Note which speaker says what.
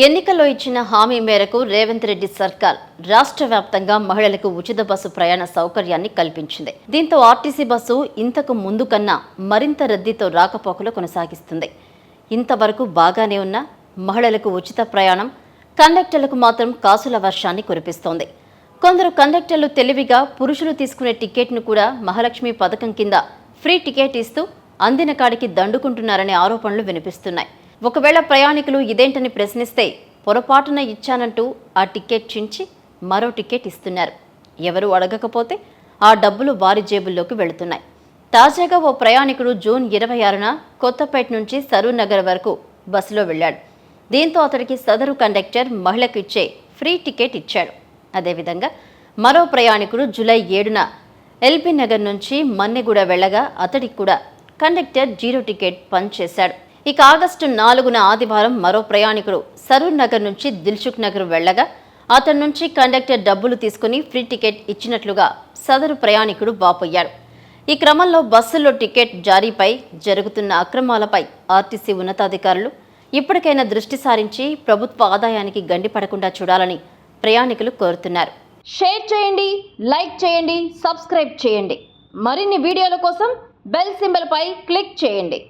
Speaker 1: ఎన్నికల్లో ఇచ్చిన హామీ మేరకు రేవంత్ రెడ్డి సర్కార్ రాష్ట్ర వ్యాప్తంగా మహిళలకు ఉచిత బస్సు ప్రయాణ సౌకర్యాన్ని కల్పించింది. దీంతో ఆర్టీసీ బస్సు ఇంతకు ముందు కన్నా మరింత రద్దీతో రాకపోకలు కొనసాగిస్తుంది. ఇంతవరకు బాగానే ఉన్న మహిళలకు ఉచిత ప్రయాణం కండక్టర్లకు మాత్రం కాసుల వర్షాన్ని కురిపిస్తోంది. కొందరు కండక్టర్లు తెలివిగా పురుషులు తీసుకునే టికెట్ను కూడా మహాలక్ష్మి పథకం కింద ఫ్రీ టికెట్ ఇస్తూ అందిన కాడికి దండుకుంటున్నారనే ఆరోపణలు వినిపిస్తున్నాయి. ఒకవేళ ప్రయాణికులు ఇదేంటని ప్రశ్నిస్తే పొరపాటున ఇచ్చానంటూ ఆ టికెట్ చించి మరో టికెట్ ఇస్తున్నారు. ఎవరు అడగకపోతే ఆ డబ్బులు వారి జేబుల్లోకి వెళుతున్నాయి. తాజాగా ఓ ప్రయాణికుడు జూన్ 26న కొత్తపేట నుంచి సరూర్ నగర్ వరకు బస్సులో వెళ్లాడు. దీంతో అతడికి సదరు కండక్టర్ మహిళకు ఇచ్చే ఫ్రీ టికెట్ ఇచ్చాడు. అదేవిధంగా మరో ప్రయాణికుడు జూలై 7న ఎల్బీ నగర్ నుంచి మన్నెగూడ వెళ్లగా అతడికి కూడా కండక్టర్ 0 టికెట్ పనిచేశాడు. ఇక ఆగస్టు 4న ఆదివారం మరో ప్రయాణికుడు సరూర్ నగర్ నుంచి దిల్సుఖ్ నగర్ వెళ్లగా అతని నుంచి కండక్టర్ డబ్బులు తీసుకుని ఫ్రీ టికెట్ ఇచ్చినట్లుగా సదరు ప్రయాణికుడు వాపోయాడు. ఈ క్రమంలో బస్సుల్లో టికెట్ జారీపై జరుగుతున్న అక్రమాలపై ఆర్టీసీ ఉన్నతాధికారులు ఇప్పటికైనా దృష్టి సారించి ప్రభుత్వ ఆదాయానికి గండిపడకుండా చూడాలని ప్రయాణికులు కోరుతున్నారు. షేర్ చేయండి, లైక్ చేయండి, సబ్స్క్రైబ్ చేయండి. మరిన్ని వీడియోల కోసం బెల్ సింబల్ పై క్లిక్ చేయండి.